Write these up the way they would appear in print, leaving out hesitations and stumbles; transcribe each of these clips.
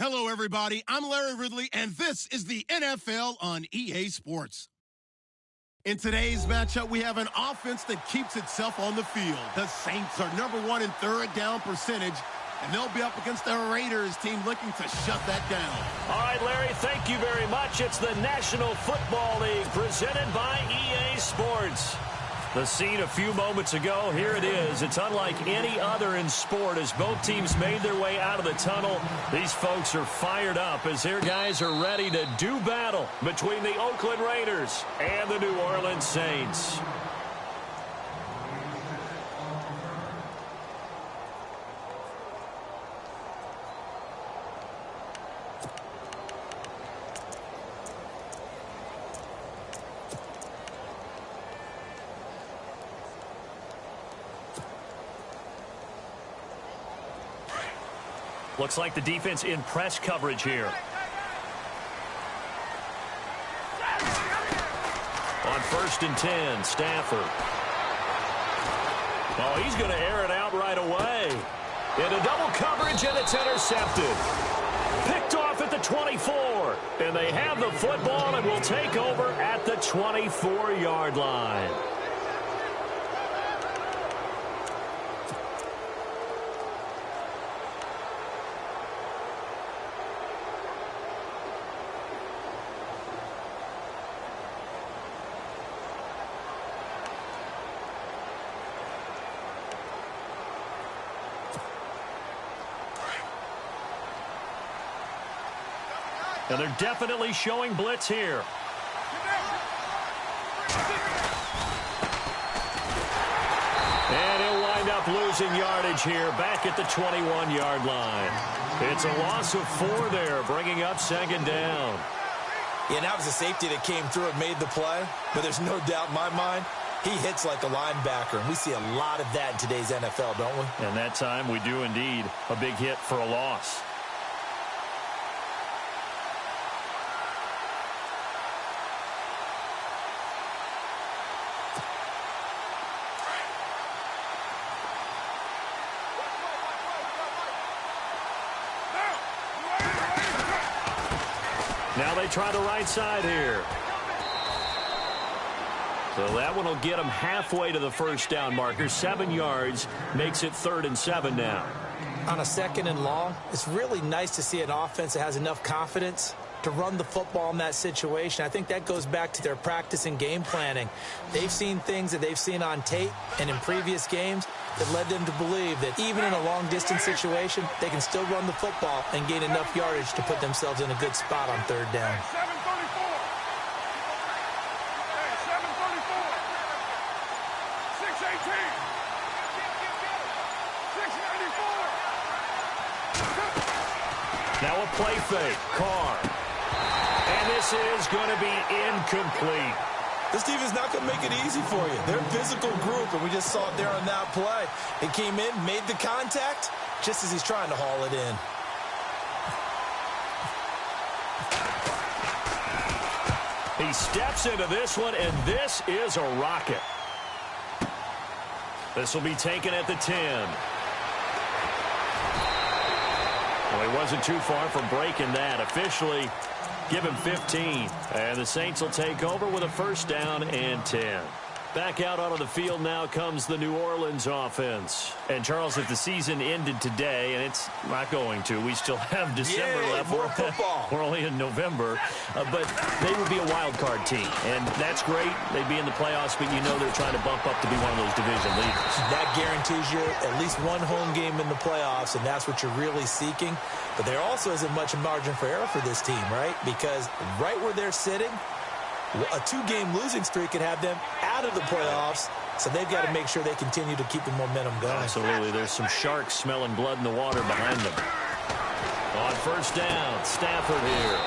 Hello, everybody. I'm Larry Ridley, and this is the NFL on EA Sports. In today's matchup, we have an offense that keeps itself on the field. The Saints are #1 in third down percentage, and they'll be up against the Raiders team looking to shut that down. All right, Larry, thank you very much. It's the National Football League presented by EA Sports. The scene a few moments ago, here it is. It's unlike any other in sport as both teams made their way out of the tunnel. These folks are fired up as their guys are ready to do battle between the Oakland Raiders and the New Orleans Saints. Looks like the defense in press coverage here. On 1st and 10, Stafford. Oh, he's going to air it out right away. Into double coverage, and it's intercepted. Picked off at the 24. And they have the football and will take over at the 24-yard line. And they're definitely showing blitz here. And he'll wind up losing yardage here back at the 21-yard line. It's a loss of 4 there, bringing up 2nd down. Yeah, that was a safety that came through and made the play. But there's no doubt in my mind, he hits like a linebacker. And we see a lot of that in today's NFL, don't we? And that time we do indeed. A big hit for a loss. Now they try the right side here. So that one will get them halfway to the first down marker. 7 yards makes it 3rd and 7 now. On a 2nd and long, it's really nice to see an offense that has enough confidence to run the football in that situation. I think that goes back to their practice and game planning. They've seen things that they've seen on tape and in previous games that led them to believe that even in a long-distance situation, they can still run the football and gain enough yardage to put themselves in a good spot on 3rd down. Now a play fake. Carr. And this is going to be incomplete. This defense is not going to make it easy for you. They're a physical group, and we just saw it there on that play. It came in, made the contact, just as he's trying to haul it in. He steps into this one, and this is a rocket. This will be taken at the 10. Well, he wasn't too far from breaking that. Officially, give him 15. And the Saints will take over with a 1st down and 10. Back out onto the field now comes the New Orleans offense. And, Charles, if the season ended today, and it's not going to, we still have December left. More football. We're only in November. But they would be a wild card team. And that's great. They'd be in the playoffs, but you know they're trying to bump up to be one of those division leaders. That guarantees you at least one home game in the playoffs, and that's what you're really seeking. But there also isn't much margin for error for this team, right? Because right where they're sitting, a 2-game losing streak could have them out of the playoffs, so they've got to make sure they continue to keep the momentum going. Absolutely. There's some sharks smelling blood in the water behind them. On 1st down, Stafford here.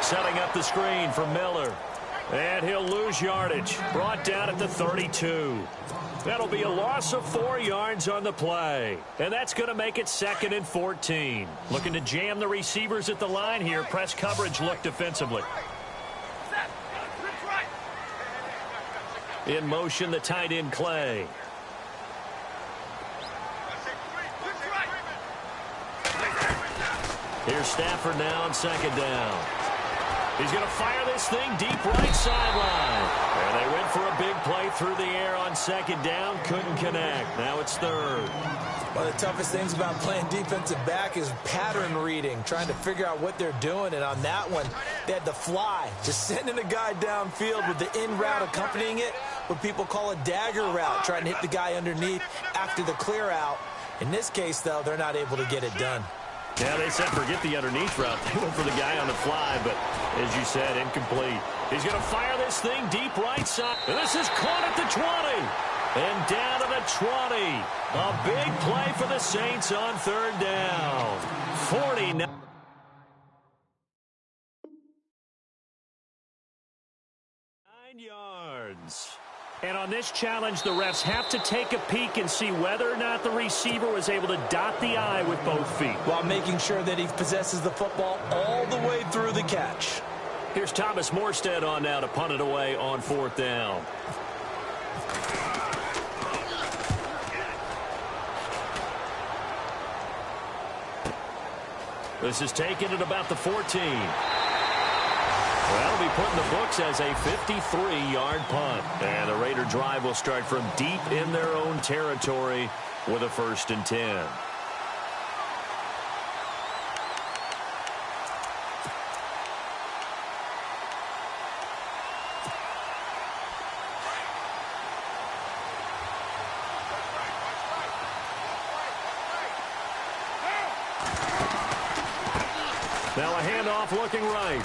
Setting up the screen for Miller. And he'll lose yardage. Brought down at the 32. That'll be a loss of 4 yards on the play. And that's going to make it 2nd and 14. Looking to jam the receivers at the line here. Press coverage look defensively. In motion, the tight end, Clay. Here's Stafford now on second down. He's going to fire this thing deep right sideline. And they went for a big play through the air on second down. Couldn't connect. Now it's third. One of the toughest things about playing defensive back is pattern reading, trying to figure out what they're doing. And on that one, they had the fly, just sending a guy downfield with the in route accompanying it, what people call a dagger route, trying to hit the guy underneath after the clear out. In this case, though, they're not able to get it done. Yeah, they said forget the underneath route. They went for the guy on the fly, but as you said, incomplete. He's going to fire this thing deep right side. And this is caught at the 20. And down to the 20. A big play for the Saints on third down. 49 yards. And on this challenge, the refs have to take a peek and see whether or not the receiver was able to dot the I with both feet, while making sure that he possesses the football all the way through the catch. Here's Thomas Morstead on now to punt it away on fourth down. This is taken at about the 14. That'll be put in the books as a 53-yard punt. And the Raider drive will start from deep in their own territory with a 1st and 10. Now a handoff looking right.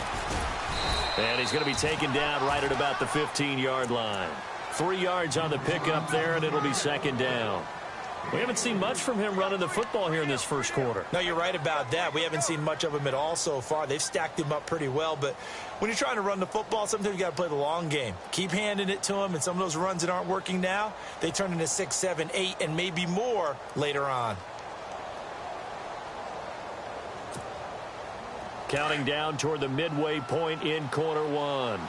And he's going to be taken down right at about the 15-yard line. 3 yards on the pickup there, and it'll be second down. We haven't seen much from him running the football here in this first quarter. No, you're right about that. We haven't seen much of him at all so far. They've stacked him up pretty well, but when you're trying to run the football, sometimes you got to play the long game. Keep handing it to him, and some of those runs that aren't working now, they turn into 6, 7, 8, and maybe more later on. Counting down toward the midway point in quarter one.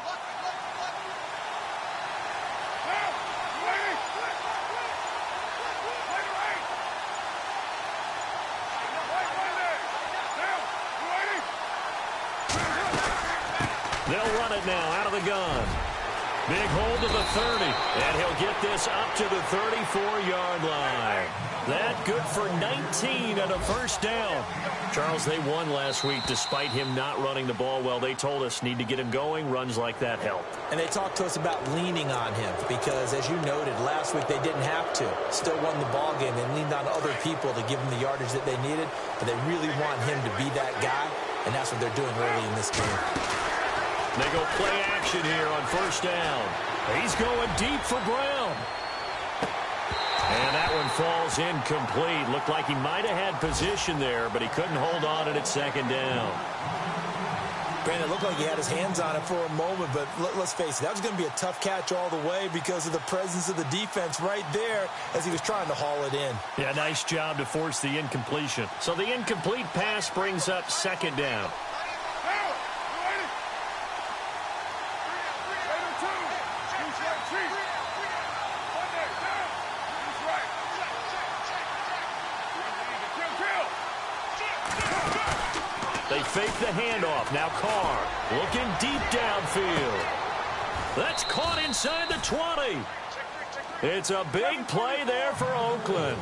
They'll run it now out of the gun. Big hold to the 30, and he'll get this up to the 34-yard line. That good for 19 and a 1st down. Charles, they won last week despite him not running the ball well. They told us need to get him going. Runs like that help. And they talked to us about leaning on him because, as you noted, last week they didn't have to. Still won the ball game. They leaned on other people to give them the yardage that they needed, but they really want him to be that guy, and that's what they're doing early in this game. They go play action here on 1st down. He's going deep for Brown. And that one falls incomplete. Looked like he might have had position there, but he couldn't hold on it at 2nd down. Brandon, it looked like he had his hands on it for a moment, but let's face it, that was going to be a tough catch all the way because of the presence of the defense right there as he was trying to haul it in. Yeah, nice job to force the incompletion. So the incomplete pass brings up 2nd down. They fake the handoff. Now Carr looking deep downfield. That's caught inside the 20. It's a big play there for Oakland.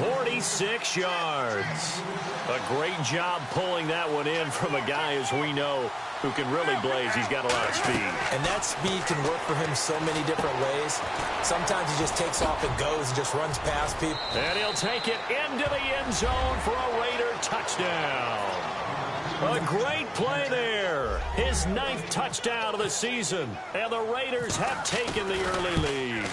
46 yards. A great job pulling that one in from a guy, as we know, who can really blaze. He's got a lot of speed. And that speed can work for him so many different ways. Sometimes he just takes off and goes and just runs past people. And he'll take it into the end zone for a Raider touchdown. A great play there. His 9th touchdown of the season. And the Raiders have taken the early lead.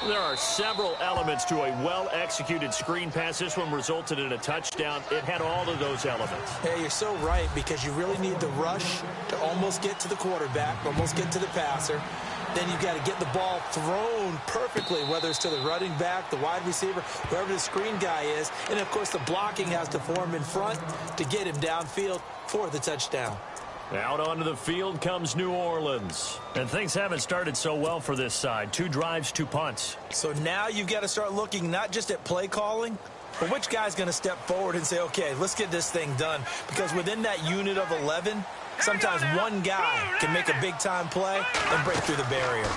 There are several elements to a well-executed screen pass. This one resulted in a touchdown. It had all of those elements. Hey, you're so right, because you really need the rush to almost get to the quarterback, almost get to the passer. Then you've got to get the ball thrown perfectly, whether it's to the running back, the wide receiver, whoever the screen guy is. And, of course, the blocking has to form in front to get him downfield for the touchdown. Out onto the field comes New Orleans. And things haven't started so well for this side. 2 drives, 2 punts. So now you've got to start looking not just at play calling, But which guy's going to step forward and say, okay, let's get this thing done? Because within that unit of 11, sometimes one guy can make a big-time play and break through the barrier.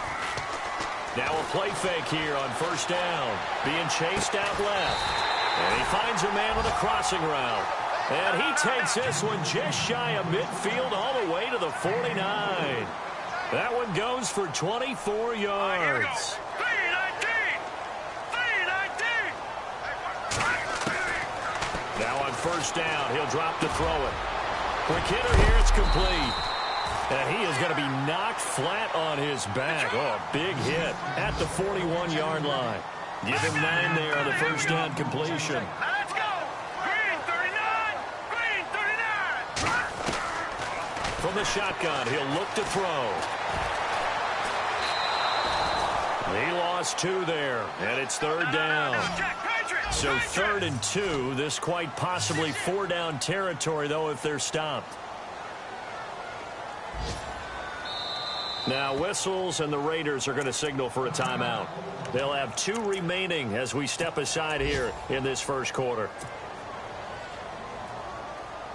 Now a play fake here on first down. Being chased out left. And he finds a man with a crossing route. And he takes this one just shy of midfield all the way to the 49. That one goes for 24 yards. Now on first down, he'll drop to throw it. Quick hitter here, it's complete. And he is going to be knocked flat on his back. Oh, a big hit at the 41-yard line. Give him 9 there on the first down completion. Let's go! Green 39! Green 39! From the shotgun, he'll look to throw. He lost 2 there, and it's third down. So 3rd and 2, this quite possibly 4-down territory, though, if they're stopped. Now whistles, and the Raiders are going to signal for a timeout. They'll have 2 remaining as we step aside here in this first quarter.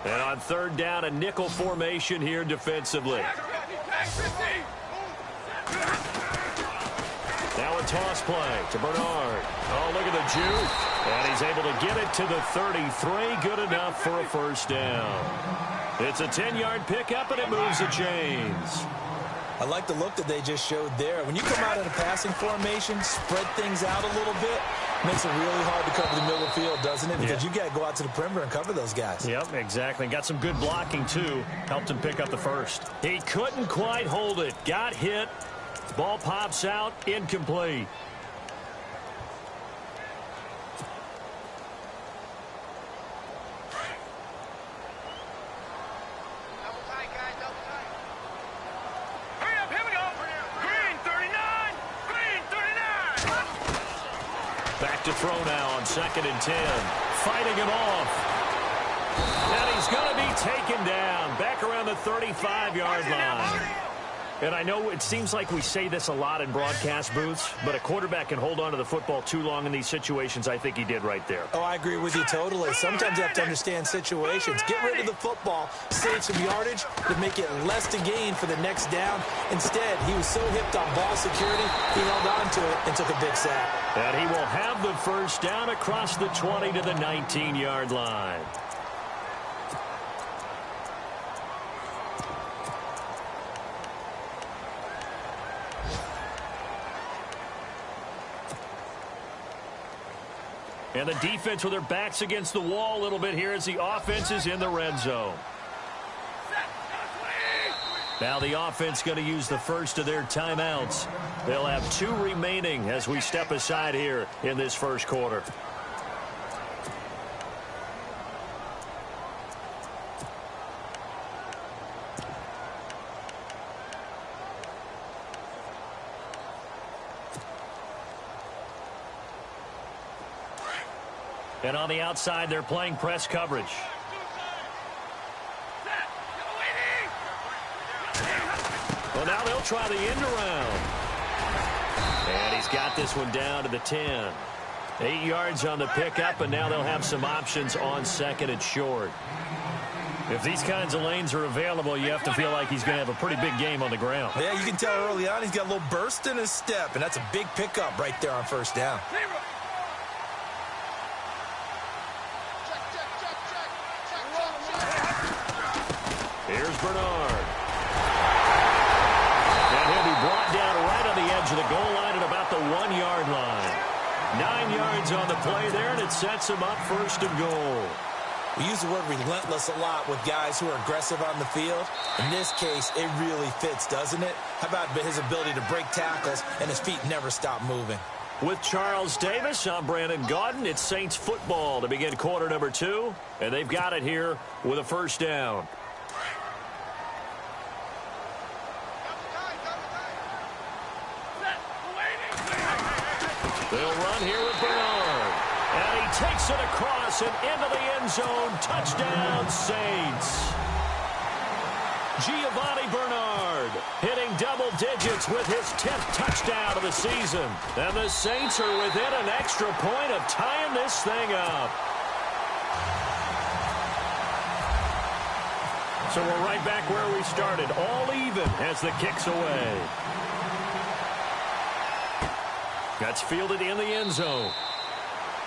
And on third down, a nickel formation here defensively. Now a toss play to Bernard. Oh, look at the juke. And he's able to get it to the 33. Good enough for a first down. It's a 10-yard pickup, and it moves the chains. I like the look that they just showed there. When you come out in a passing formation, spread things out a little bit, makes it really hard to cover the middle of the field, doesn't it? Because you got to go out to the perimeter and cover those guys. Yep, exactly. Got some good blocking, too. Helped him pick up the first. He couldn't quite hold it. Got hit. Ball pops out. Incomplete. To throw now on 2nd and 10. Fighting him off. And he's going to be taken down. Back around the 35-yard line. And I know it seems like we say this a lot in broadcast booths, but a quarterback can hold on to the football too long in these situations. I think he did right there. Oh, I agree with you totally. Sometimes you have to understand situations. Get rid of the football, save some yardage to make it less to gain for the next down. Instead, he was so hipped on ball security, he held on to it and took a big sack. And he will have the first down across the 20 to the 19-yard line. And the defense with their backs against the wall a little bit here as the offense is in the red zone. Now the offense going to use the first of their timeouts. They'll have 2 remaining as we step aside here in this first quarter. And on the outside, they're playing press coverage. Well, now they'll try the end around. And he's got this one down to the 10. 8 yards on the pickup, and now they'll have some options on 2nd and short. If these kinds of lanes are available, you have to feel like he's going to have a pretty big game on the ground. Yeah, you can tell early on he's got a little burst in his step, and that's a big pickup right there on first down. Here's Bernard. And he'll be brought down right on the edge of the goal line at about the 1-yard line. 9 yards on the play there, and it sets him up 1st and goal. We use the word relentless a lot with guys who are aggressive on the field. In this case, it really fits, doesn't it? How about his ability to break tackles and his feet never stop moving? With Charles Davis, I'm Brandon Gaudin. It's Saints football to begin quarter number 2, and they've got it here with a first down. They'll run here with Bernard. And he takes it across and into the end zone. Touchdown, Saints. Giovanni Bernard hitting double digits with his 10th touchdown of the season. And the Saints are within an extra point of tying this thing up. So we're right back where we started, all even as the kick's away. That's fielded in the end zone.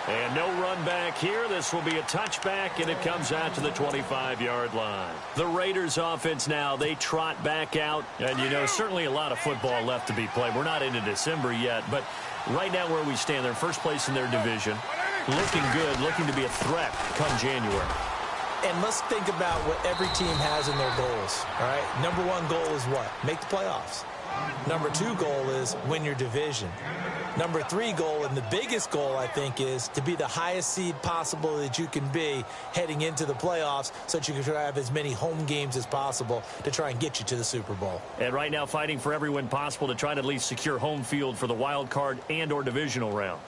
And no run back here. This will be a touchback, and it comes out to the 25-yard line. The Raiders offense now, they trot back out. And, you know, certainly a lot of football left to be played. We're not into December yet, but right now where we stand, they're first place in their division. Looking good, looking to be a threat come January. And let's think about what every team has in their goals, all right? Number one goal is what? Make the playoffs. Number two goal is win your division. Number three goal, and the biggest goal, I think, is to be the highest seed possible that you can be heading into the playoffs so that you can try to have as many home games as possible to try and get you to the Super Bowl. And right now fighting for every win possible to try to at least secure home field for the wild card and or divisional round.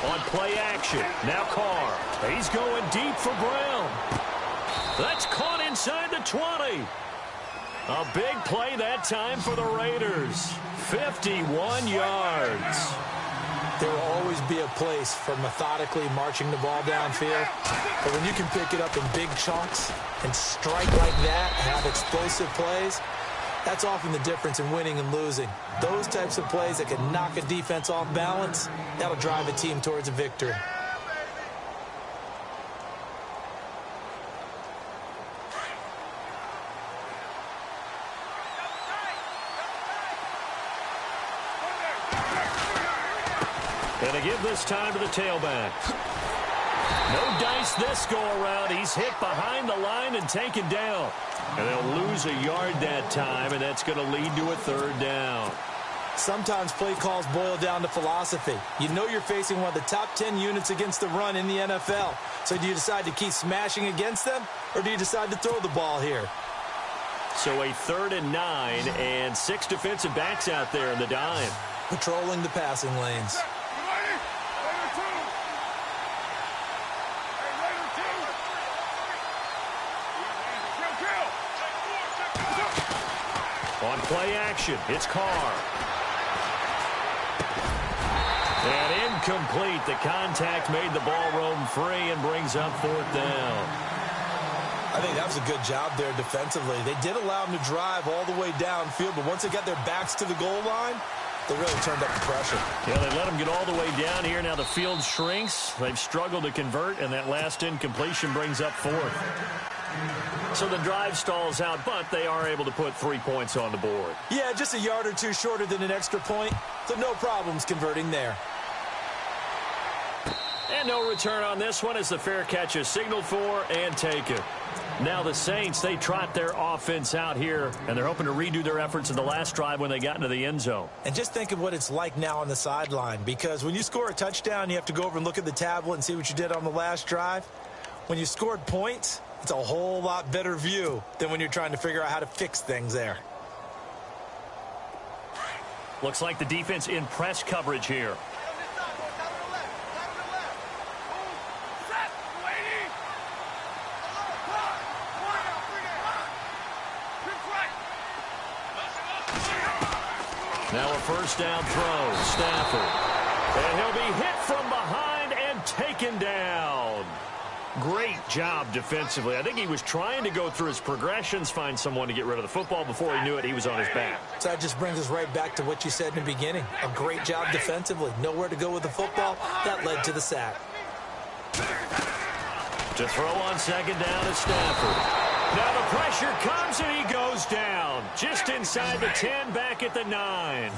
On play action, now Carr. He's going deep for Brown. That's caught inside the 20. A big play that time for the Raiders. 51 yards. There will always be a place for methodically marching the ball downfield. But when you can pick it up in big chunks and strike like that, have explosive plays, that's often the difference in winning and losing. Those types of plays that can knock a defense off balance, that'll drive a team towards a victory. And they give this time to the tailback. No dice this go-around. He's hit behind the line and taken down. And they'll lose a yard that time, and that's going to lead to a third down. Sometimes play calls boil down to philosophy. You know you're facing one of the top 10 units against the run in the NFL. So do you decide to keep smashing against them, or do you decide to throw the ball here? So a 3rd and 9, and 6 defensive backs out there in the dime. Patrolling the passing lanes. On play action, it's Carr. And incomplete. The contact made the ball roam free and brings up 4th down. I think that was a good job there defensively. They did allow them to drive all the way downfield, but once they got their backs to the goal line, they really turned up the pressure. Yeah, they let them get all the way down here. Now the field shrinks. They've struggled to convert, and that last incompletion brings up 4th. So the drive stalls out, but they are able to put 3 points on the board. Yeah, just a yard or two shorter than an extra point, so no problems converting there. And no return on this one as the fair catch is signaled for and taken. Now the Saints, they trot their offense out here, and they're hoping to redo their efforts in the last drive when they got into the end zone. And just think of what it's like now on the sideline, because when you score a touchdown, you have to go over and look at the tablet and see what you did on the last drive. When you scored points, it's a whole lot better view than when you're trying to figure out how to fix things there. Looks like the defense in press coverage here. Now a first down throw, Stafford. And he'll be hit from behind and taken down. Great job defensively. I think he was trying to go through his progressions, find someone to get rid of the football. Before he knew it, he was on his back. So that just brings us right back to what you said in the beginning. A great job defensively. Nowhere to go with the football. That led to the sack. To throw on second down is Stafford. Now the pressure comes and he goes down. Just inside the 10, back at the 9.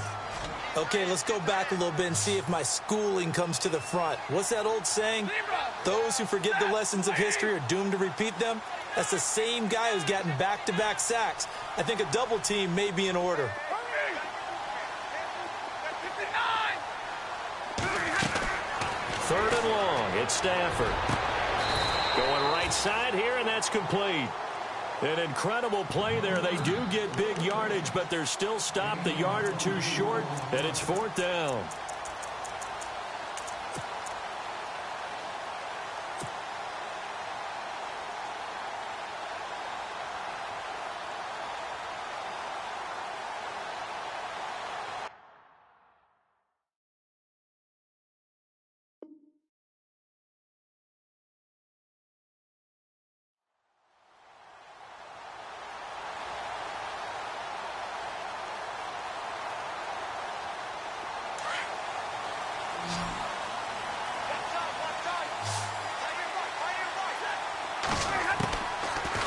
Okay, let's go back a little bit and see if my schooling comes to the front. What's that old saying? Those who forget the lessons of history are doomed to repeat them. That's the same guy who's gotten back-to-back sacks. I think a double team may be in order. Third and long, it's Stafford. Going right side here, and that's complete. An incredible play there. They do get big yardage, but they're still stopped a yard or two short, and it's 4th down.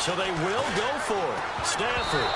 So they will go for it. Stafford.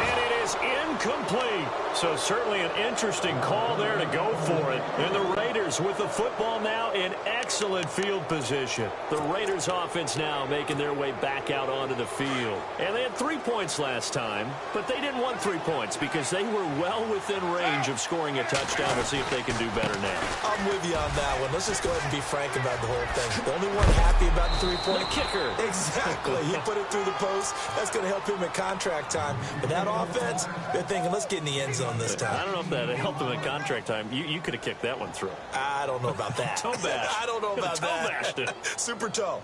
And it is incomplete. So certainly an interesting call there to go for it. And the Raiders with the football now in excellent field position. The Raiders offense now making their way back out onto the field. And they had 3 points last time, but they didn't want 3 points because they were well within range of scoring a touchdown. We'll see if they can do better now. I'm with you on that one. Let's just go ahead and be frank about the whole thing. The only one happy about the 3-point kicker. Exactly. He put it through the post. That's going to help him at contract time. But that offense, they're thinking, let's get in the end zone this time. I don't know if that helped him at contract time. You could have kicked that one through. I don't know about that. Toe bash. I don't know about toe that. Bashed it. Super toe.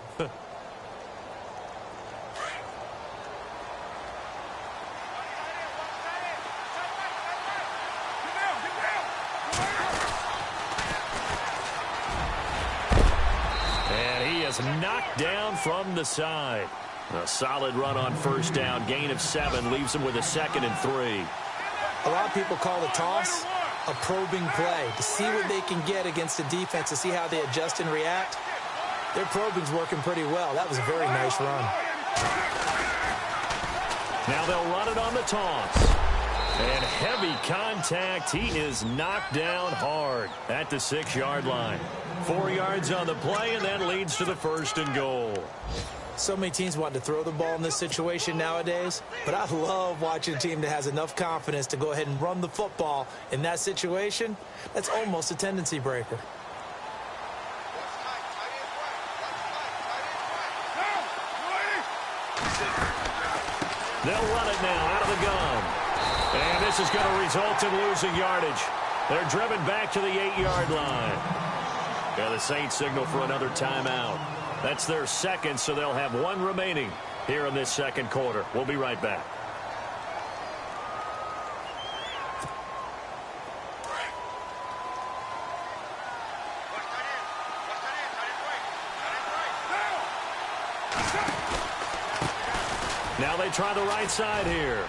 And he is knocked down from the side. A solid run on first down. Gain of 7 leaves him with a 2nd and 3. A lot of people call the toss a probing play to see what they can get against the defense, to see how they adjust and react. Their probing's working pretty well. That was a very nice run. Now they'll run it on the toss. And heavy contact. He is knocked down hard at the 6-yard line. 4 yards on the play, and that leads to the 1st and goal. So many teams want to throw the ball in this situation nowadays, but I love watching a team that has enough confidence to go ahead and run the football in that situation. That's almost a tendency breaker. They'll run it now out of the gun. And this is going to result in losing yardage. They're driven back to the 8-yard line. Yeah, the Saints signal for another timeout. That's their 2nd, so they'll have 1 remaining here in this 2nd quarter. We'll be right back. Now they try the right side here.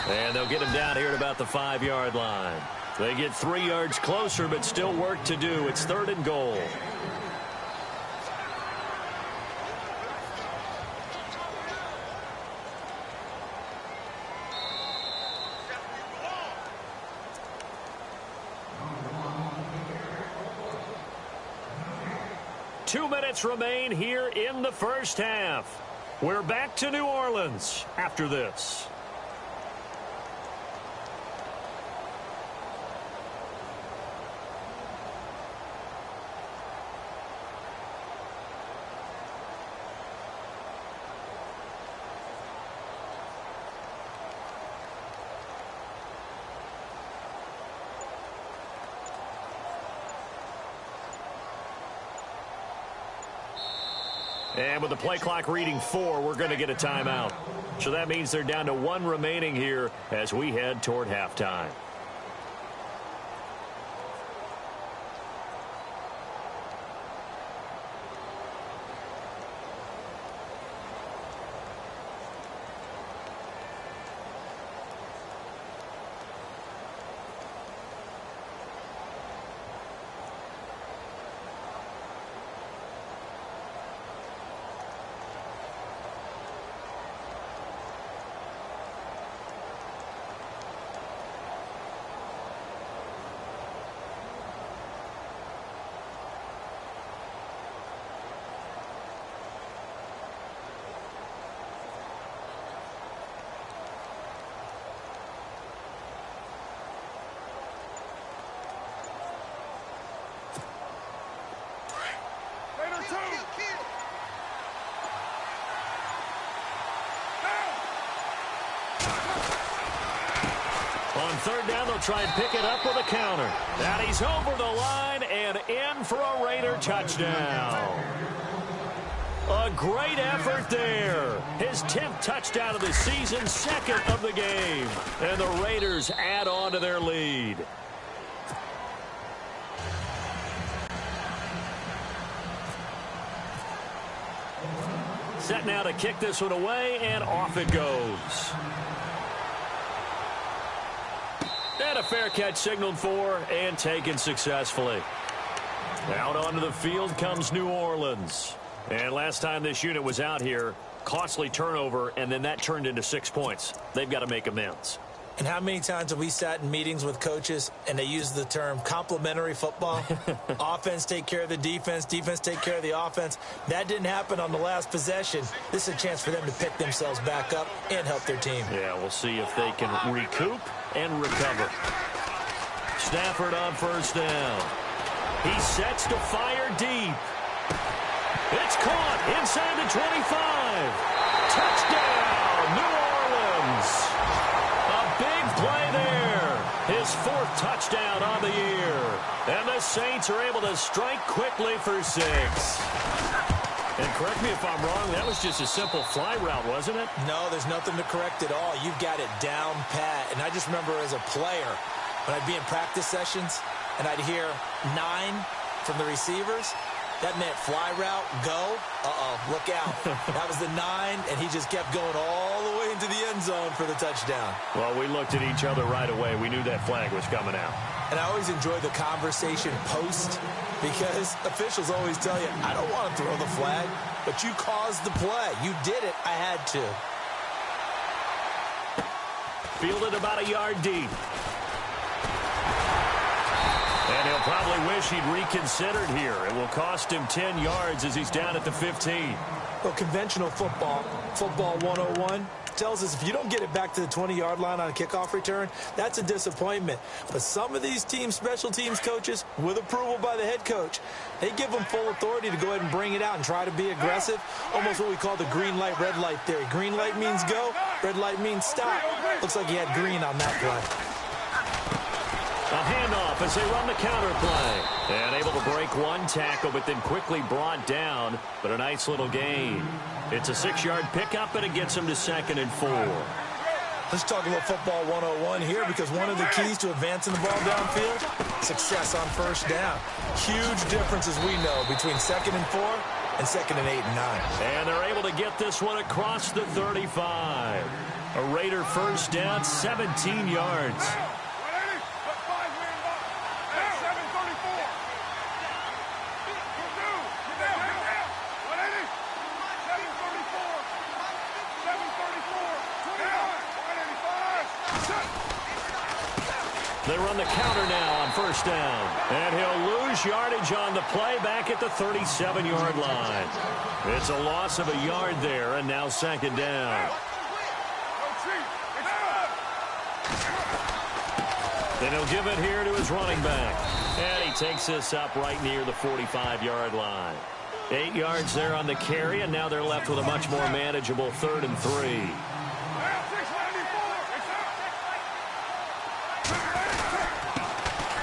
And they'll get him down here at about the 5-yard line. They get 3 yards closer, but still work to do. It's 3rd and goal. Two minutes remain here in the first half. We're back to New Orleans after this. And with the play clock reading 4, we're going to get a timeout. So that means they're down to 1 remaining here as we head toward halftime. On 3rd down, they'll try and pick it up with a counter. And he's over the line and in for a Raider touchdown. A great effort there. His 10th touchdown of the season, 2nd of the game. And the Raiders add on to their lead. Set now to kick this one away, and off it goes. And a fair catch signaled for and taken successfully. Out onto the field comes New Orleans. And last time this unit was out here, costly turnover, and then that turned into 6 points. They've got to make amends. And how many times have we sat in meetings with coaches and they use the term complementary football? Offense take care of the defense, defense take care of the offense. That didn't happen on the last possession. This is a chance for them to pick themselves back up and help their team. Yeah, we'll see if they can recoup and recover. Stafford on first down. He sets to fire deep. It's caught inside the 25. Touchdown, New Orleans. A big play there. His 4th touchdown on the year. And the Saints are able to strike quickly for 6. And correct me if I'm wrong, that was just a simple fly route, wasn't it? No, there's nothing to correct at all. You've got it down pat. And I just remember as a player, when I'd be in practice sessions and I'd hear 9 from the receivers, that meant fly route, go, look out. That was the 9, and he just kept going all the way into the end zone for the touchdown. Well, we looked at each other right away. We knew that flag was coming out. And I always enjoy the conversation post, because officials always tell you, I don't want to throw the flag, but you caused the play. You did it. I had to. Fielded about a yard deep. And he'll probably wish he'd reconsidered here. It will cost him 10 yards as he's down at the 15. Well, conventional football 101, tells us if you don't get it back to the 20-yard line on a kickoff return, that's a disappointment. But some of these teams, special teams coaches, with approval by the head coach, they give them full authority to go ahead and bring it out and try to be aggressive. Almost what we call the green light, red light theory. Green light means go, red light means stop. Looks like he had green on that play. A handoff as they run the counter play. And able to break one tackle, but then quickly brought down. But a nice little gain. It's a 6-yard pickup, and it gets them to 2nd and 4. Let's talk about football 101 here, because one of the keys to advancing the ball downfield, success on first down. Huge difference, as we know, between 2nd and 4 and 2nd and 8 and 9. And they're able to get this one across the 35. A Raider first down, 17 yards. They run the counter now on first down. And he'll lose yardage on the play back at the 37-yard line. It's a loss of a yard there, and now 2nd down. Then he'll give it here to his running back. And he takes this up right near the 45-yard line. 8 yards there on the carry, and now they're left with a much more manageable 3rd and 3.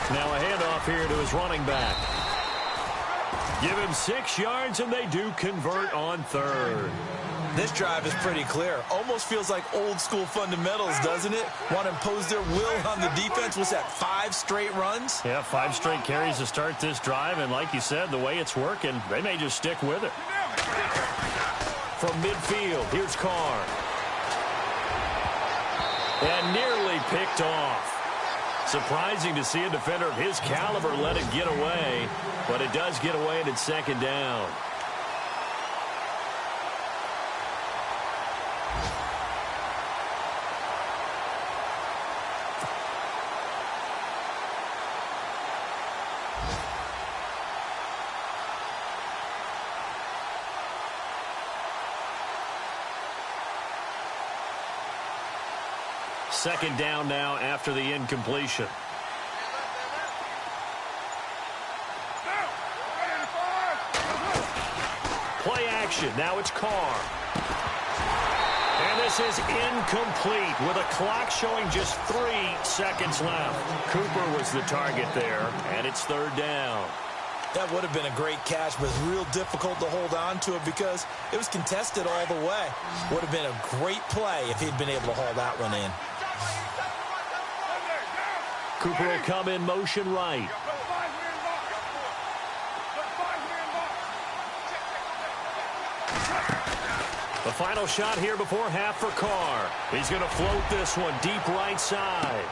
Now a handoff here to his running back. Give him 6 yards, and they do convert on 3rd. This drive is pretty clear. Almost feels like old-school fundamentals, doesn't it? Want to impose their will on the defense. Was that 5 straight runs? Yeah, 5 straight carries to start this drive, and like you said, the way it's working, they may just stick with it. From midfield, here's Carr. And nearly picked off. Surprising to see a defender of his caliber let it get away, but it does get away, and it's 2nd down. Second down now after the incompletion. Play action. Now it's Carr. And this is incomplete with a clock showing just 3 seconds left. Cooper was the target there, and it's 3rd down. That would have been a great catch, but real difficult to hold on to it because it was contested all the way. Would have been a great play if he'd been able to haul that one in. Cooper will come in motion right. The final shot here before half for Carr. He's going to float this one deep right side.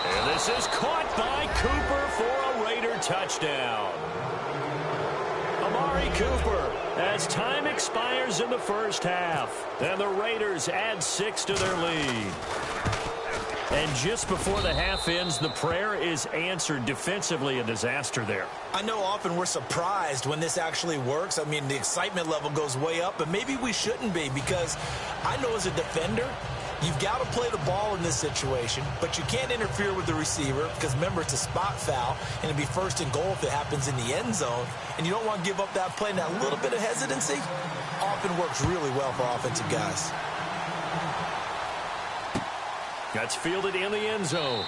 And this is caught by Cooper for a Raider touchdown. Amari Cooper as time expires in the first half. And the Raiders add 6 to their lead. And just before the half ends, the prayer is answered. Defensively, a disaster there. I know often we're surprised when this actually works. I mean, the excitement level goes way up, but maybe we shouldn't be, because I know as a defender, you've got to play the ball in this situation, but you can't interfere with the receiver because, remember, it's a spot foul, and it'd be first and goal if it happens in the end zone, and you don't want to give up that play. And that little bit of hesitancy often works really well for offensive guys. That's fielded in the end zone.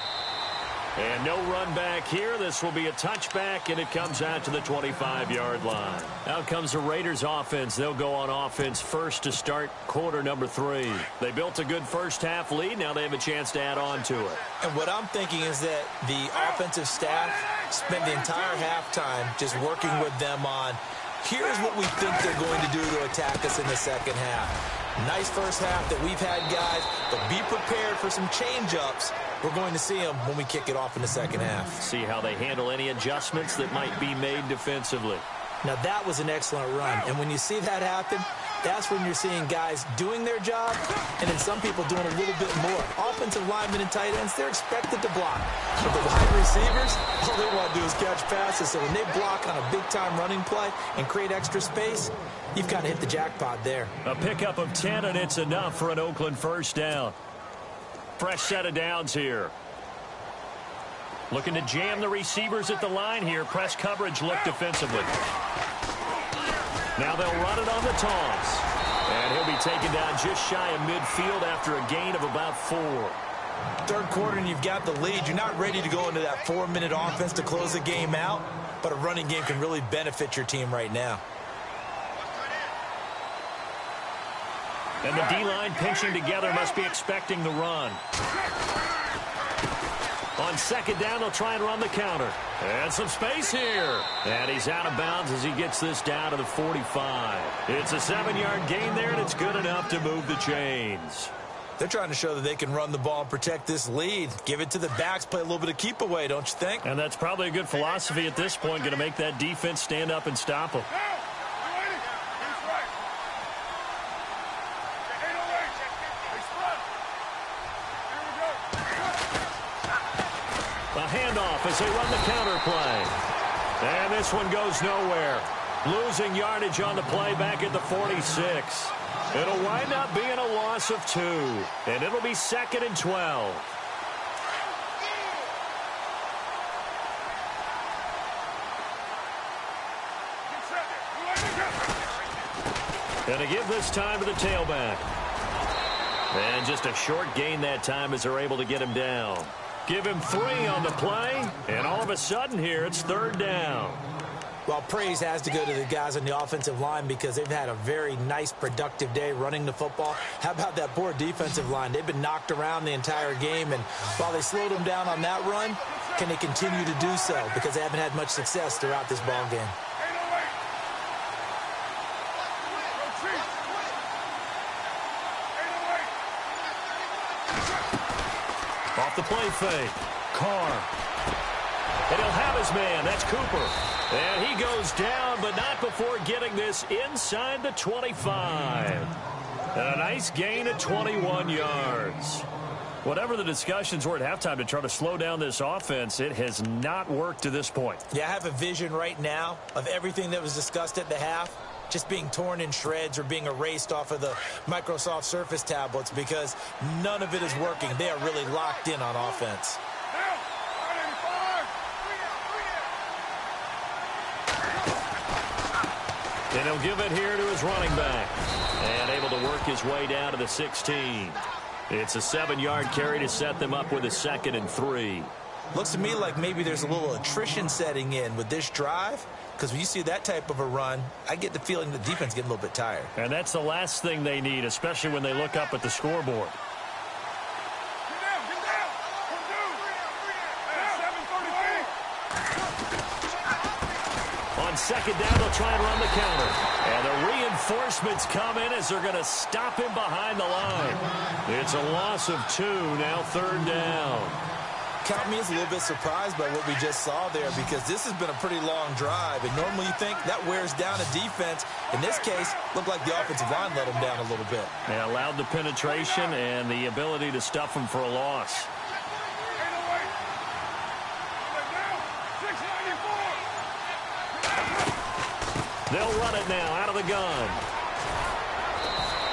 And no run back here. This will be a touchback, and it comes out to the 25-yard line. Out comes the Raiders offense. They'll go on offense first to start quarter number 3. They built a good first-half lead. Now they have a chance to add on to it. And what I'm thinking is that the offensive staff spent the entire halftime just working with them on, here's what we think they're going to do to attack us in the second half. Nice first half that we've had, guys, but be prepared for some change-ups. We're going to see them when we kick it off in the second half. See how they handle any adjustments that might be made defensively. Now, that was an excellent run, and when you see that happen, that's when you're seeing guys doing their job and then some people doing a little bit more. Offensive linemen and tight ends, they're expected to block. But the wide receivers, all they want to do is catch passes. So when they block on a big-time running play and create extra space, you've kind of hit the jackpot there. A pickup of 10, and it's enough for an Oakland first down. Fresh set of downs here. Looking to jam the receivers at the line here. Press coverage look defensively. Now they'll run it on the toss. And he'll be taken down just shy of midfield after a gain of about 4. Third quarter and you've got the lead. You're not ready to go into that 4-minute offense to close the game out, but a running game can really benefit your team right now. And the D-line pinching together must be expecting the run. On second down, they'll try and run the counter. And some space here. And he's out of bounds as he gets this down to the 45. It's a 7-yard gain there, and it's good enough to move the chains. They're trying to show that they can run the ball and protect this lead. Give it to the backs, play a little bit of keep away, don't you think? And that's probably a good philosophy at this point, going to make that defense stand up and stop them. Handoff as they run the counter play. And this one goes nowhere. Losing yardage on the play back at the 46. It'll wind up being a loss of 2. And it'll be 2nd and 12. Gonna give this time to the tailback. And just a short gain that time as they're able to get him down. Give him 3 on the play, and all of a sudden here, it's 3rd down. Well, praise has to go to the guys on the offensive line because they've had a very nice, productive day running the football. How about that poor defensive line? They've been knocked around the entire game, and while they slowed them down on that run, can they continue to do so? Because they haven't had much success throughout this ball game. Off the play fake. Carr. And he'll have his man. That's Cooper. And he goes down, but not before getting this inside the 25. And a nice gain of 21 yards. Whatever the discussions were at halftime to try to slow down this offense, it has not worked to this point. Yeah, I have a vision right now of everything that was discussed at the half just being torn in shreds or being erased off of the Microsoft Surface tablets because none of it is working. They are really locked in on offense. And he'll give it here to his running back. And able to work his way down to the 16. It's a 7-yard carry to set them up with a 2nd and 3. Looks to me like maybe there's a little attrition setting in with this drive. Because when you see that type of a run, I get the feeling the defense getting a little bit tired. And that's the last thing they need, especially when they look up at the scoreboard. On second down, they'll try and run the counter. And the reinforcements come in as they're going to stop him behind the line. It's a loss of 2, now 3rd down. count me as a little bit surprised by what we just saw there, because this has been a pretty long drive, and normally you think that wears down a defense. In this case, looked like the offensive line let them down a little bit. They allowed the penetration and the ability to stuff them for a loss. They'll run it now out of the gun.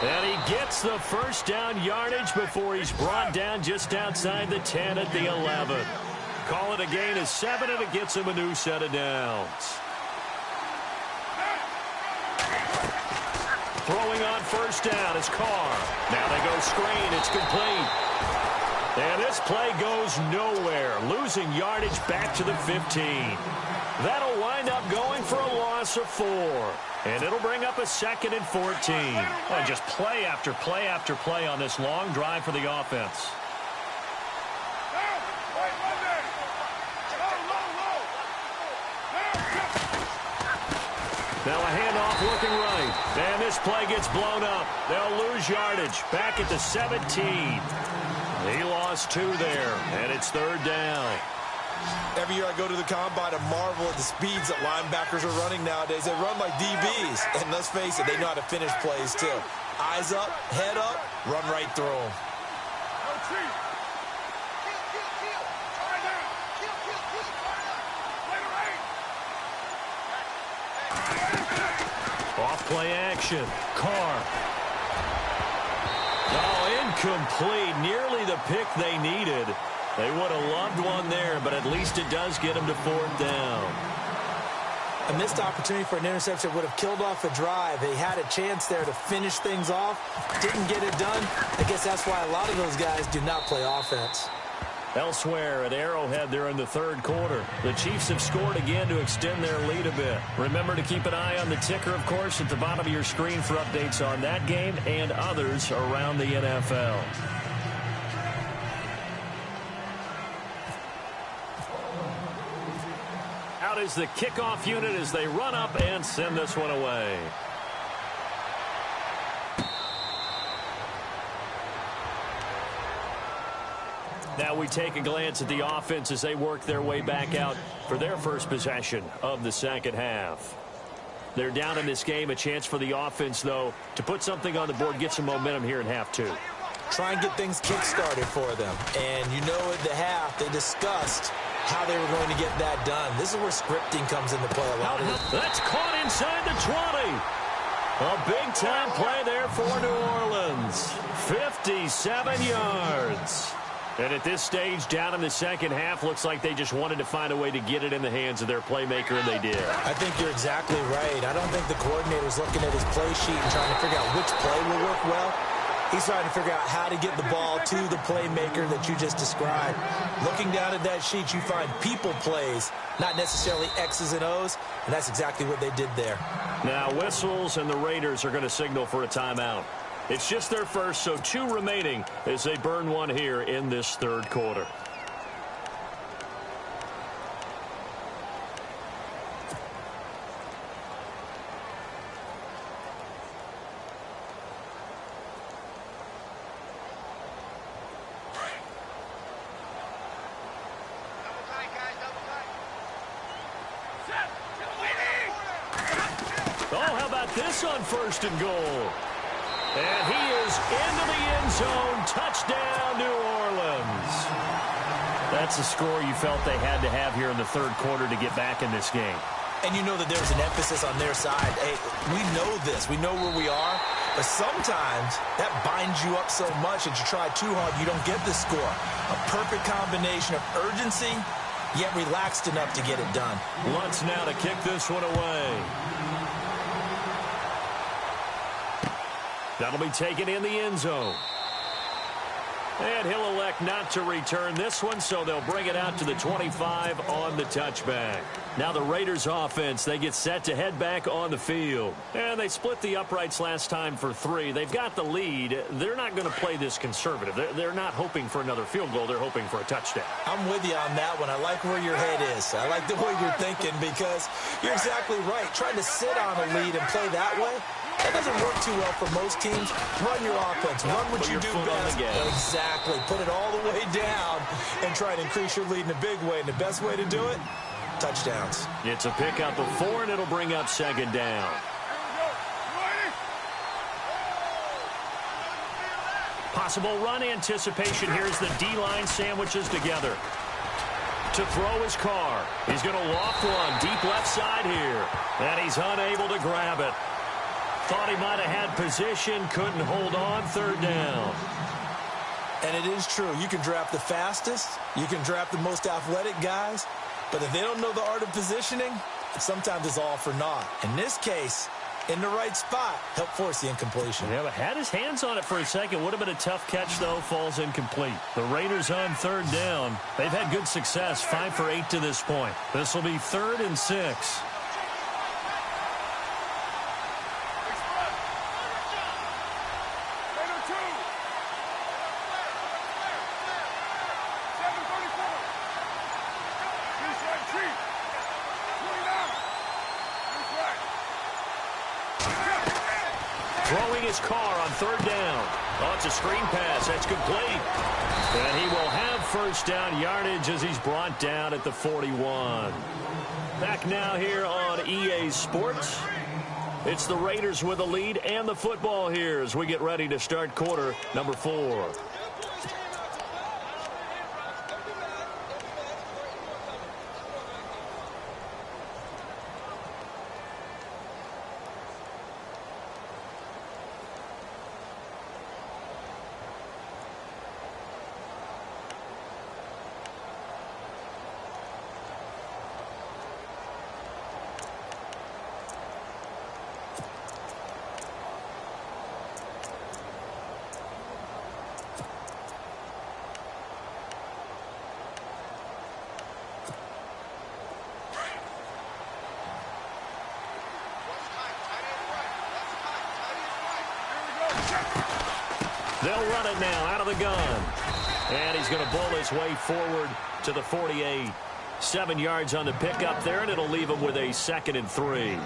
And he gets the first down yardage before he's brought down just outside the 10 at the 11. Call it a gain of 7, and it gets him a new set of downs. Throwing on first down is Carr. Now they go screen. It's complete. And this play goes nowhere, losing yardage back to the 15. That'll wind up going for a loss of 4. And it'll bring up a 2nd and 14. Well, just play after play after play on this long drive for the offense. Now a handoff looking right. And this play gets blown up. They'll lose yardage back at the 17. He lost 2 there, and it's 3rd down. Every year I go to the combine and marvel at the speeds that linebackers are running nowadays. They run like DBs. And let's face it, they know how to finish plays too. Eyes up, head up, run right through them. Off play action. Carr. Oh, incomplete. Nearly the pick they needed. They would have loved one there, but at least it does get them to 4th down. A missed opportunity for an interception would have killed off a drive. They had a chance there to finish things off. Didn't get it done. I guess that's why a lot of those guys do not play offense. Elsewhere at Arrowhead, they're in the 3rd quarter. The Chiefs have scored again to extend their lead a bit. Remember to keep an eye on the ticker, of course, at the bottom of your screen for updates on that game and others around the NFL. Out is the kickoff unit as they run up and send this one away. Now we take a glance at the offense as they work their way back out for their first possession of the 2nd half. They're down in this game. A chance for the offense, though, to put something on the board, get some momentum here in half 2. Try and get things kick-started for them. And you know at the half, they discussed how they were going to get that done. This is where scripting comes into play a lot. That's caught inside the 20. A big-time play there for New Orleans. 57 yards. And at this stage, down in the 2nd half, looks like they just wanted to find a way to get it in the hands of their playmaker, and they did. I think you're exactly right. I don't think the coordinator's looking at his play sheet and trying to figure out which play will work well. He's trying to figure out how to get the ball to the playmaker that you just described. Looking down at that sheet, you find people plays, not necessarily X's and O's, and that's exactly what they did there. Now whistles, and the Raiders are going to signal for a timeout. It's just their first, so 2 remaining as they burn one here in this 3rd quarter. Oh, how about this on 1st and goal? And he is into the end zone. Touchdown, New Orleans. That's a score you felt they had to have here in the 3rd quarter to get back in this game. And you know that there's an emphasis on their side. Hey, we know this. We know where we are. But sometimes that binds you up so much that you try too hard, you don't get the score. A perfect combination of urgency, yet relaxed enough to get it done. Lutz now to kick this one away. That'll be taken in the end zone. And he'll elect not to return this one, so they'll bring it out to the 25 on the touchback. Now the Raiders offense, they get set to head back on the field. And they split the uprights last time for 3. They've got the lead. They're not going to play this conservative. They're not hoping for another field goal. They're hoping for a touchdown. I'm with you on that one. I like where your head is. I like the way you're thinking because you're exactly right. Trying to sit on a lead and play that way, That doesn't work too well for most teams. Run your offense. Run what you do best. Exactly. Put it all the way down and try to increase your lead in a big way. And the best way to do it, touchdowns. It's a pickup of 4, and it'll bring up second down. Possible run anticipation here as the D-line sandwiches together. To throw his car. He's going to loft one deep left side here. And he's unable to grab it. Thought he might have had position, couldn't hold on, third down. And it is true. You can draft the fastest. You can draft the most athletic guys. But if they don't know the art of positioning, sometimes it's all for naught. In this case, in the right spot, help force the incompletion. Yeah, but had his hands on it for a second. Would have been a tough catch, though. Falls incomplete. The Raiders on third down. They've had good success, 5 for 8 to this point. This will be 3rd and 6. Throwing his car on third down. Oh, it's a screen pass. That's complete. And he will have first down yardage as he's brought down at the 41. Back now here on EA Sports. It's the Raiders with the lead and the football here as we get ready to start quarter number 4. They'll run it now out of the gun. And he's going to bowl his way forward to the 48. 7 yards on the pickup there, and it'll leave him with a 2nd and 3.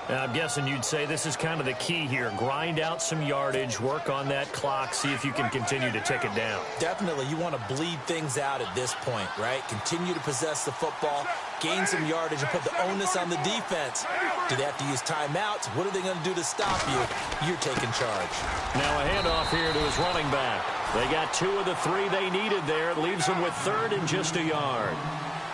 I'm guessing you'd say this is kind of the key here. Grind out some yardage, work on that clock, see if you can continue to tick it down. Definitely. You want to bleed things out at this point, right? Continue to possess the football, gain some yardage, and put the onus on the defense. Do they have to use timeouts? What are they going to do to stop you? You're taking charge. Now a handoff here to his running back. They got 2 of the 3 they needed there. It leaves them with 3rd and just a yard.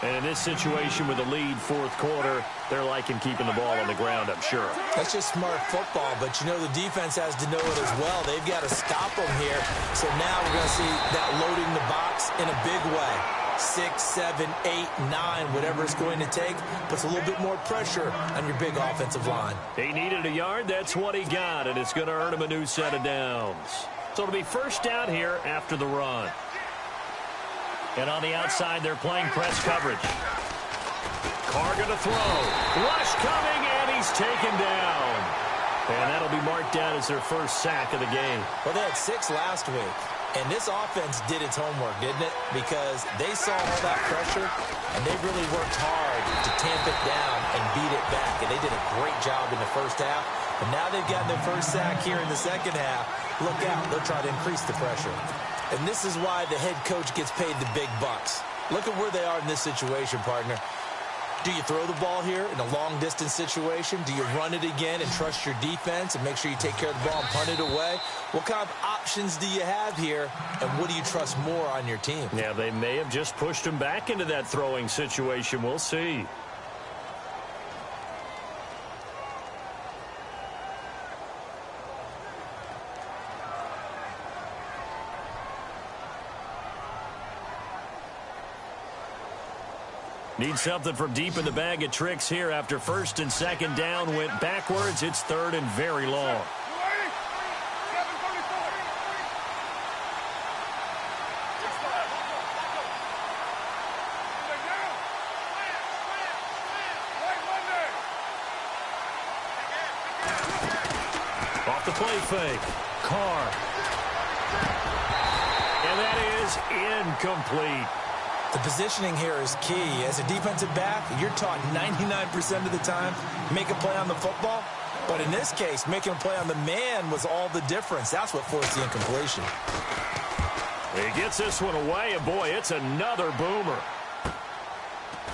And in this situation with a lead, 4th quarter, they're liking keeping the ball on the ground, I'm sure. That's just smart football, but you know the defense has to know it as well. They've got to stop them here. So now we're going to see that loading the box in a big way. 6, 7, 8, 9, whatever it's going to take, puts a little bit more pressure on your big offensive line. He needed a yard. That's what he got, and it's going to earn him a new set of downs. So it'll be first down here after the run. And on the outside, they're playing press coverage. Carr going to throw. Rush coming, and he's taken down. And that'll be marked down as their first sack of the game. Well, they had 6 last week. And this offense did its homework, didn't it? Because they saw all that pressure, and they really worked hard to tamp it down and beat it back. And they did a great job in the first half. But now they've gotten their first sack here in the second half. Look out. They'll try to increase the pressure. And this is why the head coach gets paid the big bucks. Look at where they are in this situation, partner. Do you throw the ball here in a long-distance situation? Do you run it again and trust your defense and make sure you take care of the ball and punt it away? What kind of options do you have here, and what do you trust more on your team? Yeah, they may have just pushed him back into that throwing situation. We'll see. Need something from deep in the bag of tricks here after 1st and 2nd down went backwards. It's 3rd and very long. Off the play fake. Carr. And that is incomplete. The positioning here is key. As a defensive back, you're taught 99% of the time, make a play on the football, But in this case, making a play on the man was all the difference. That's what forced the incompletion. He gets this one away, and boy, it's another boomer.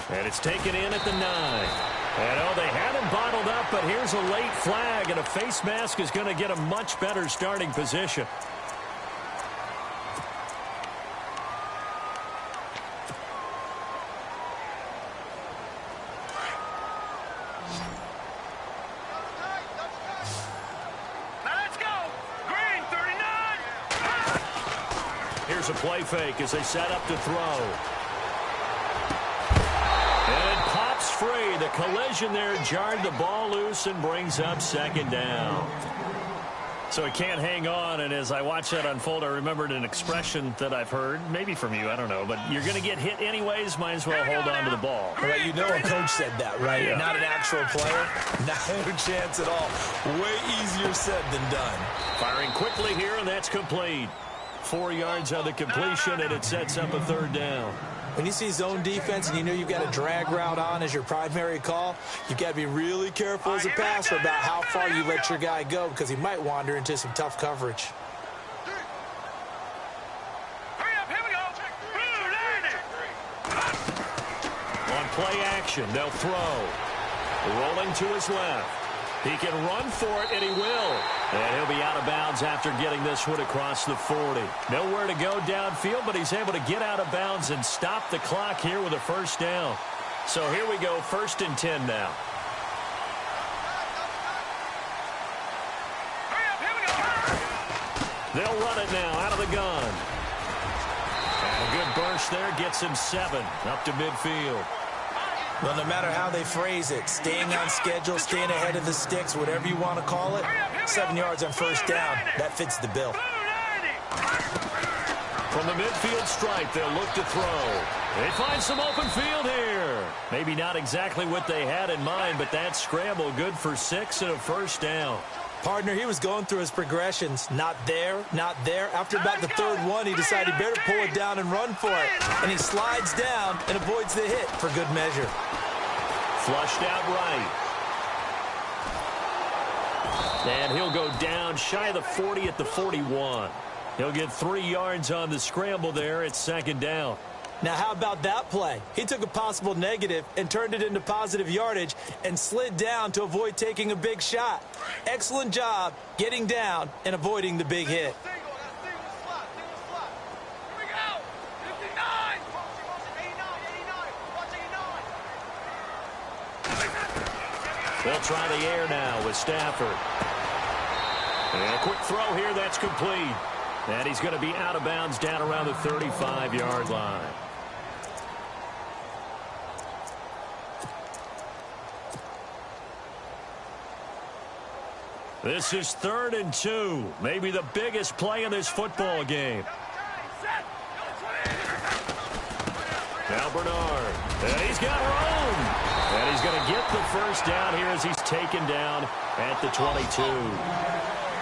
And it's taken in at the 9. And, oh, they had him bottled up, but here's a late flag, and a face mask is going to get a much better starting position. Here's a play fake as they set up to throw. And it pops free. The collision there jarred the ball loose and brings up second down. So it can't hang on, and as I watch that unfold, I remembered an expression that I've heard, maybe from you, I don't know, but you're going to get hit anyways, might as well hold on to the ball. Right, you know a coach said that, right? Yeah. Not an actual player. No chance at all. Way easier said than done. Firing quickly here, and that's complete. 4 yards on the completion, and it sets up a third down. When you see zone defense and you know you've got a drag route on as your primary call, you've got to be really careful as a passer about how far you let your guy go because he might wander into some tough coverage. Hurry up, here we go. On play action, they'll throw. Rolling to his left. He can run for it, and he will. And he'll be out of bounds after getting this one across the 40. Nowhere to go downfield, but he's able to get out of bounds and stop the clock here with a first down. So here we go, 1st and 10 now. Hurry up, here we go. They'll run it now out of the gun. And a good burst there gets him 7 up to midfield. Well, no matter how they phrase it, staying on schedule, staying ahead of the sticks, whatever you want to call it, 7 yards on first down, that fits the bill. From the midfield stripe, they'll look to throw. They find some open field here. Maybe not exactly what they had in mind, but that scramble good for 6 and a first down. Partner, he was going through his progressions. Not there, not there. After about the third one, he decided he better pull it down and run for it. And he slides down and avoids the hit for good measure. Flushed out right. And he'll go down shy of the 40 at the 41. He'll get 3 yards on the scramble there. It's 2nd down. Now, how about that play? He took a possible negative and turned it into positive yardage and slid down to avoid taking a big shot. Excellent job getting down and avoiding the big hit. They'll try the air now with Stafford. And a quick throw here, that's complete. And he's going to be out of bounds down around the 35-yard line. This is 3rd and 2. Maybe the biggest play in this football game. Now Bernard. And he's got room. And he's going to get the first down here as he's taken down at the 22.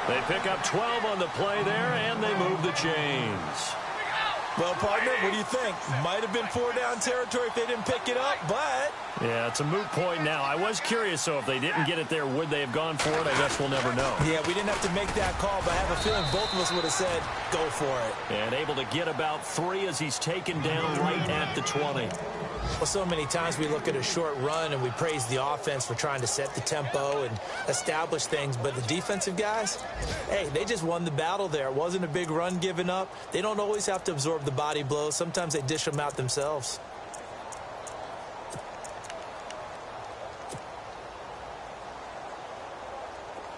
They pick up 12 on the play there, and they move the chains. Well, partner, what do you think? Might have been 4-down territory if they didn't pick it up, but... Yeah, it's a moot point now. I was curious, so if they didn't get it there, would they have gone for it? I guess we'll never know. Yeah, we didn't have to make that call, but I have a feeling both of us would have said, go for it. And able to get about 3 as he's taken down right at the 20. Well, so many times we look at a short run and we praise the offense for trying to set the tempo and establish things, but the defensive guys, hey, they just won the battle there. It wasn't a big run given up. They don't always have to absorb the body blows. Sometimes they dish them out themselves.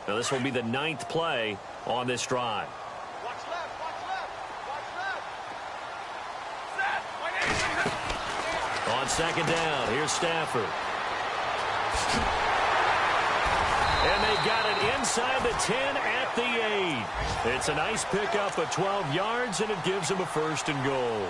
Now this will be the 9th play on this drive. Watch left, watch left, watch left. On 2nd down, here's Stafford. And they got it inside the 10 at the 8. It's a nice pickup of 12 yards, and it gives them a 1st and goal.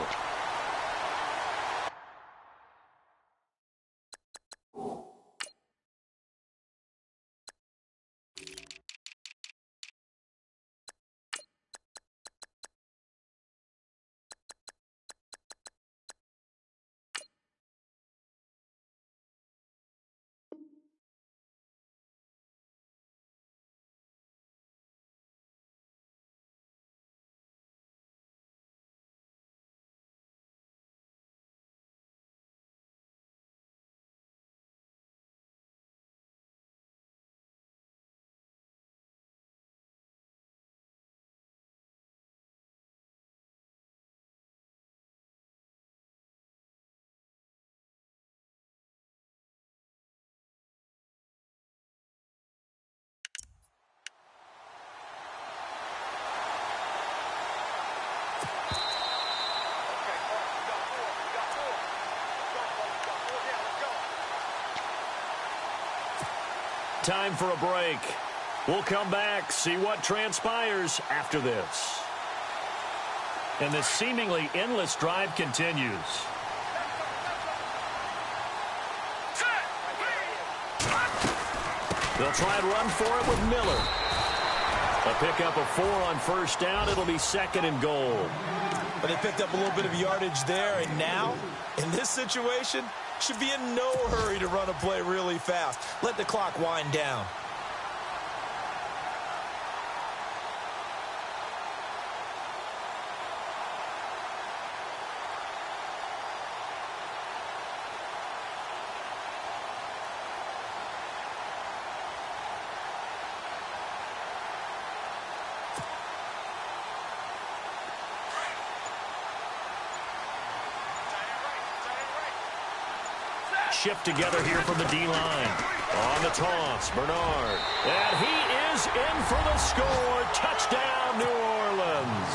Time for a break. We'll come back, see what transpires after this. And this seemingly endless drive continues. They'll try and run for it with Miller. A pickup of 4 on first down. It'll be 2nd and goal. But they picked up a little bit of yardage there, and now, in this situation, should be in no hurry to run a play really fast. Let the clock wind down. Shift together here from the D-line. On the toss, Bernard. And he is in for the score. Touchdown, New Orleans.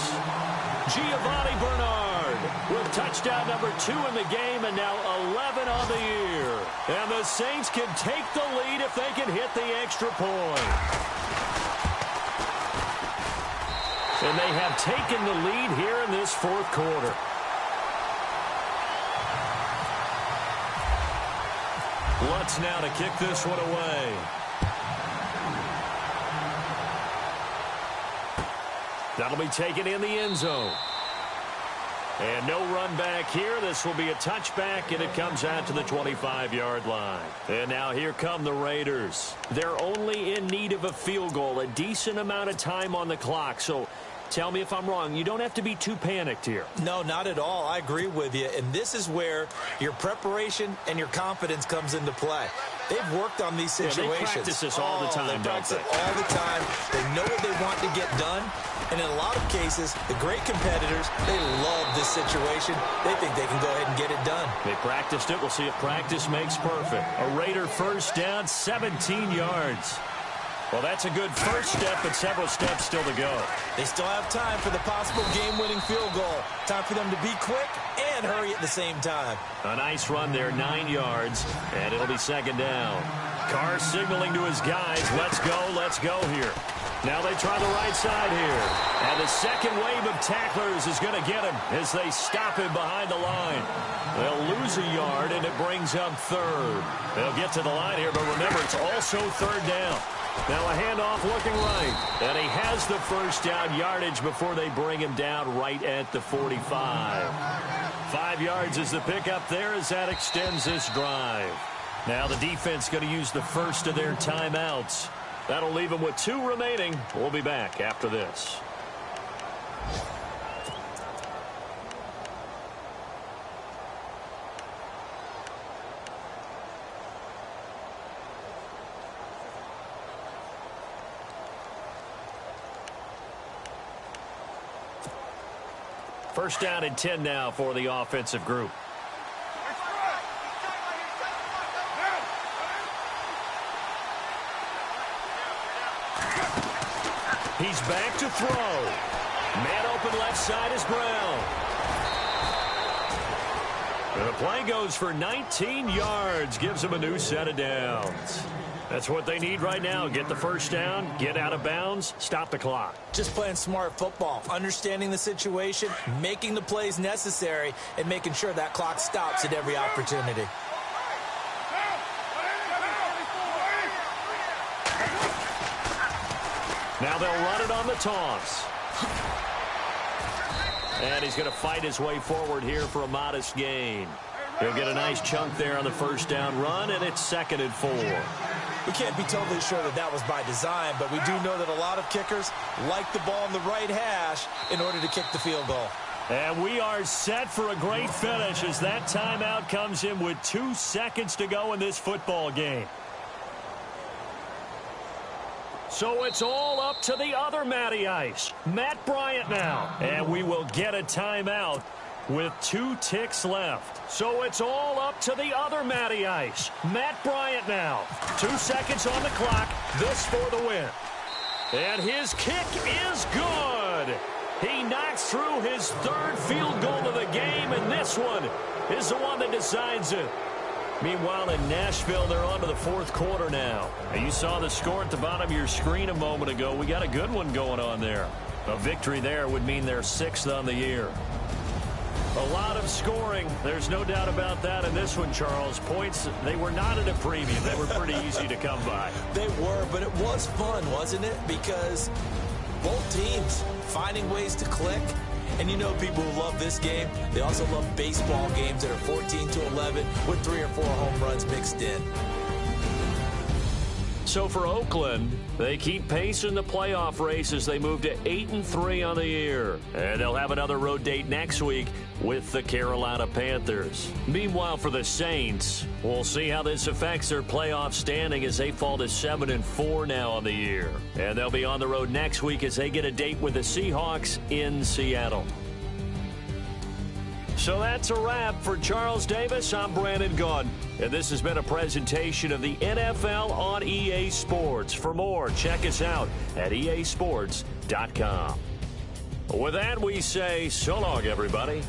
Giovanni Bernard with touchdown number 2 in the game and now 11 on the year. And the Saints can take the lead if they can hit the extra point. And they have taken the lead here in this 4th quarter. Lutz now to kick this one away. That'll be taken in the end zone. And no run back here. This will be a touchback, and it comes out to the 25-yard line. And now here come the Raiders. They're only in need of a field goal, a decent amount of time on the clock. So tell me if I'm wrong. You don't have to be too panicked here. No, not at all. I agree with you. And this is where your preparation and your confidence comes into play. They've worked on these situations. Yeah, they practice this all the time, they practice it all the time. They know what they want to get done. And in a lot of cases, the great competitors, they love this situation. They think they can go ahead and get it done. They practiced it. We'll see if practice makes perfect. A Raider first down, 17 yards. Well, that's a good first step, but several steps still to go. They still have time for the possible game-winning field goal. Time for them to be quick and hurry at the same time. A nice run there, 9 yards, and it'll be 2nd down. Carr signaling to his guys, let's go here. Now they try the right side here. And the second wave of tacklers is going to get him as they stop him behind the line. They'll lose a yard, and it brings up 3rd. They'll get to the line here, but remember, it's also 3rd down. Now a handoff looking right. And he has the first down yardage before they bring him down right at the 45. 5 yards is the pickup there as that extends this drive. Now the defense going to use the first of their timeouts. That'll leave them with 2 remaining. We'll be back after this. First down and 10 now for the offensive group. He's back to throw. Man open left side is Brown. And the play goes for 19 yards. Gives him a new set of downs. That's what they need right now. Get the first down, get out of bounds, stop the clock. Just playing smart football, understanding the situation, making the plays necessary, and making sure that clock stops at every opportunity. Now they'll run it on the toss. And he's going to fight his way forward here for a modest gain. He'll get a nice chunk there on the first down run, and it's 2nd and 4. We can't be totally sure that that was by design, but we do know that a lot of kickers like the ball on the right hash in order to kick the field goal. And we are set for a great finish as that timeout comes in with 2 seconds to go in this football game. So it's all up to the other Matty Ice, Matt Bryant now. And we will get a timeout with 2 ticks left. So it's all up to the other Matty Ice, Matt Bryant now. 2 seconds on the clock, this for the win. And his kick is good. He knocks through his 3rd field goal of the game, and this one is the one that decides it. Meanwhile, in Nashville, they're on to the fourth quarter now. And you saw the score at the bottom of your screen a moment ago. We got a good one going on there. A victory there would mean they're 6th on the year. A lot of scoring. There's no doubt about that in this one, Charles. Points, they were not at a premium. They were pretty easy to come by. They were, but it was fun, wasn't it? Because both teams finding ways to click. And you know people who love this game, they also love baseball games that are 14-11 with 3 or 4 home runs mixed in. So for Oakland, they keep pace in the playoff race as they move to 8-3 on the year. And they'll have another road date next week with the Carolina Panthers. Meanwhile, for the Saints, we'll see how this affects their playoff standing as they fall to 7-4 now on the year. And they'll be on the road next week as they get a date with the Seahawks in Seattle. So that's a wrap. For Charles Davis, I'm Brandon Gunn. And this has been a presentation of the NFL on EA Sports. For more, check us out at easports.com. With that, we say so long, everybody.